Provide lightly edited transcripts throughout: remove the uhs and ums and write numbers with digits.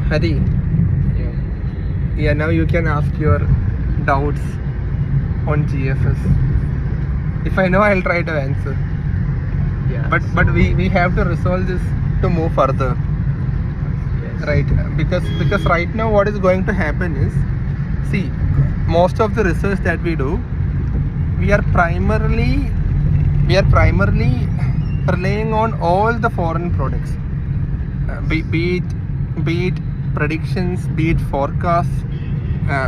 Hari, yeah, now you can ask your doubts on GFS. If I know, I'll try to answer. Yeah. But we have to resolve this to move further, Yes. right? Because right now what is going to happen is, see, most of the research that we do, we are primarily relying on all the foreign products, be it predictions, be it forecasts,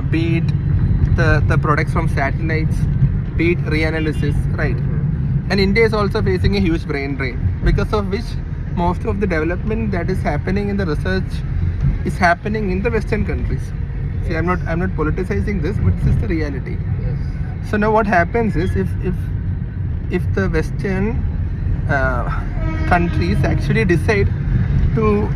be it the products from satellites, be it reanalysis, right? And India is also facing a huge brain drain, because of which most of the development that is happening in the research is happening in the Western countries. See, I'm not politicizing this, but this is the reality. Yes. So now what happens is, if the Western countries actually decide to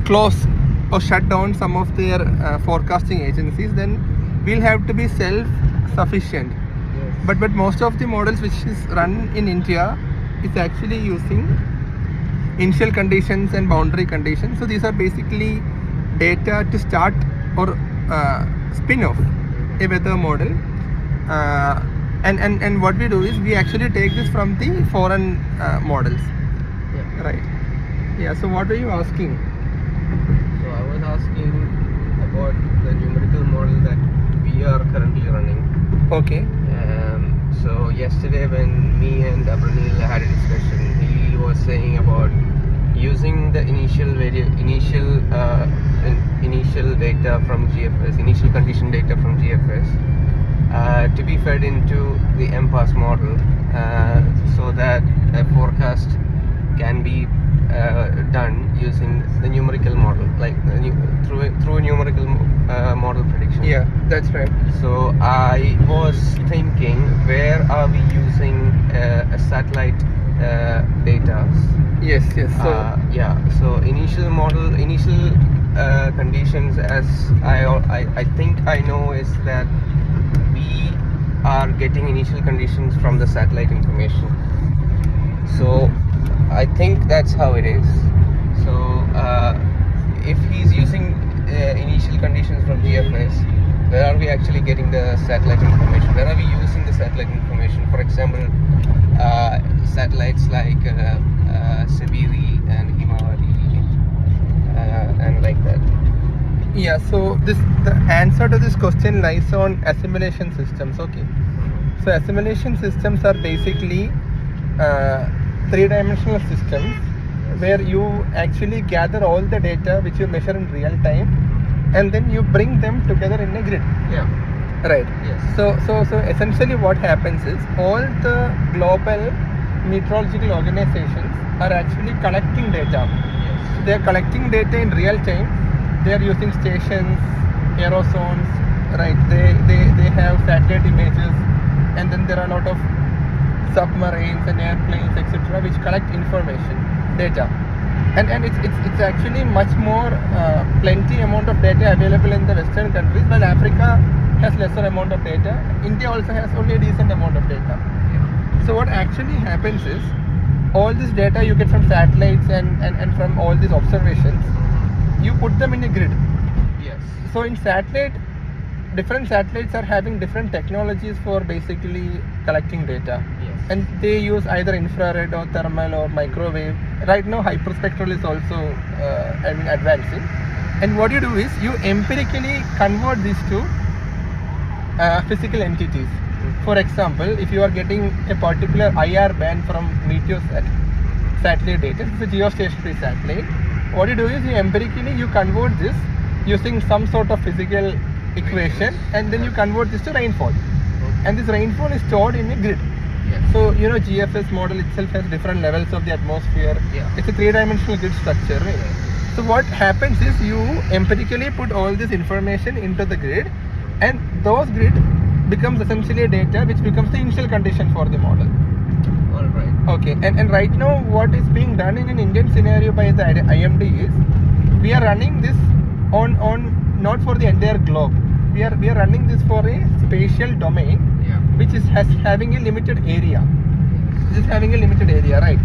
close or shut down some of their forecasting agencies, then we'll have to be self-sufficient. Yes. But most of the models which is run in India is actually using initial conditions and boundary conditions. So these are basically data to start or spin off a weather model. And what we do is we actually take this from the foreign models, Yeah. right? Yeah. So what were you asking? So I was asking about the numerical model that we are currently running. Okay. So yesterday when me and Abranil had a discussion, he was saying about using the initial data from GFS, initial condition data from GFS, to be fed into the MPAS model, so that a forecast can be done using the numerical model, like through a numerical model prediction. Yeah, that's right. So I was thinking, where are we using a satellite data? Yes. So Yeah. So initial conditions, as I think I know, is that we are getting initial conditions from the satellite information. So I think that's how it is. So if he's using initial conditions from GFS, where are we actually getting the satellite information? Where are we using the satellite information? For example, satellites like Sabiri and Himawari, and like that. yeah, so the answer to this question lies on assimilation systems. Okay. So assimilation systems are basically three-dimensional systems where you actually gather all the data which you measure in real time, and then you bring them together in a grid. Yeah. Right. Yes. So essentially what happens is, all the global meteorological organizations are actually collecting data. Yes. They are collecting data in real time. They are using stations, aerosols, right? They have satellite images, and then there are a lot of submarines and airplanes, etc., which collect information, data, and it's actually much more plenty amount of data available in the Western countries, while Africa has lesser amount of data. India also has only a decent amount of data. Yeah. So what actually happens is, all this data you get from satellites and from all these observations, you put them in a grid. Yes. So in satellite, different satellites are having different technologies for basically collecting data. Yes. And they use either infrared or thermal or microwave. Right now hyperspectral is also advancing. And what you do is, you empirically convert these to physical entities. For example, if you are getting a particular IR band from Meteosat satellite data, this is a geostationary satellite. What you do is, you empirically convert this using some sort of physical equation, and then you convert this to rainfall. And this rainfall is stored in a grid. Yes. So GFS model itself has different levels of the atmosphere. Yeah. It's a three-dimensional grid structure, right? Yeah. So what happens is, you empirically put all this information into the grid, and those grid becomes essentially data which becomes the initial condition for the model. All right. Okay, and right now what is being done in an Indian scenario by the IMD is, we are running this on not for the entire globe. We are running this for a spatial domain, Yeah. which is having a limited area. This is having a limited area, right?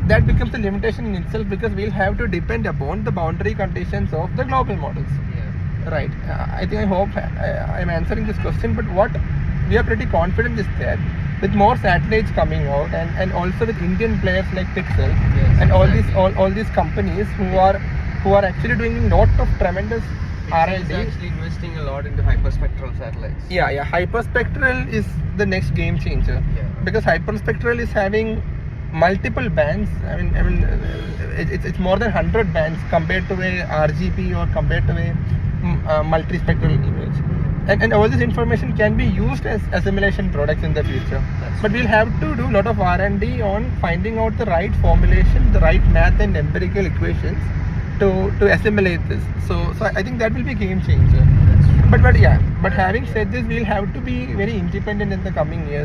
that becomes a limitation in itself, because we'll have to depend upon the boundary conditions of the global models. Yeah. Right. I hope I'm answering this question, but what we are pretty confident is that with more satellites coming out, and also with Indian players like Pixel, Yes, and all exactly. these all these companies who are actually doing a lot of tremendous Pixel is R&D. actually investing a lot into hyperspectral satellites. Yeah, hyperspectral is the next game changer, Yeah. because hyperspectral is having multiple bands. I mean, it's more than 100 bands compared to a RGB or compared to a multispectral image, and all this information can be used as assimilation products in the future. That's But we'll have to do a lot of R&D on finding out the right formulation, the right math and empirical equations to assimilate this. So I think that will be a game changer. That's true. But having said this, we'll have to be very independent in the coming years.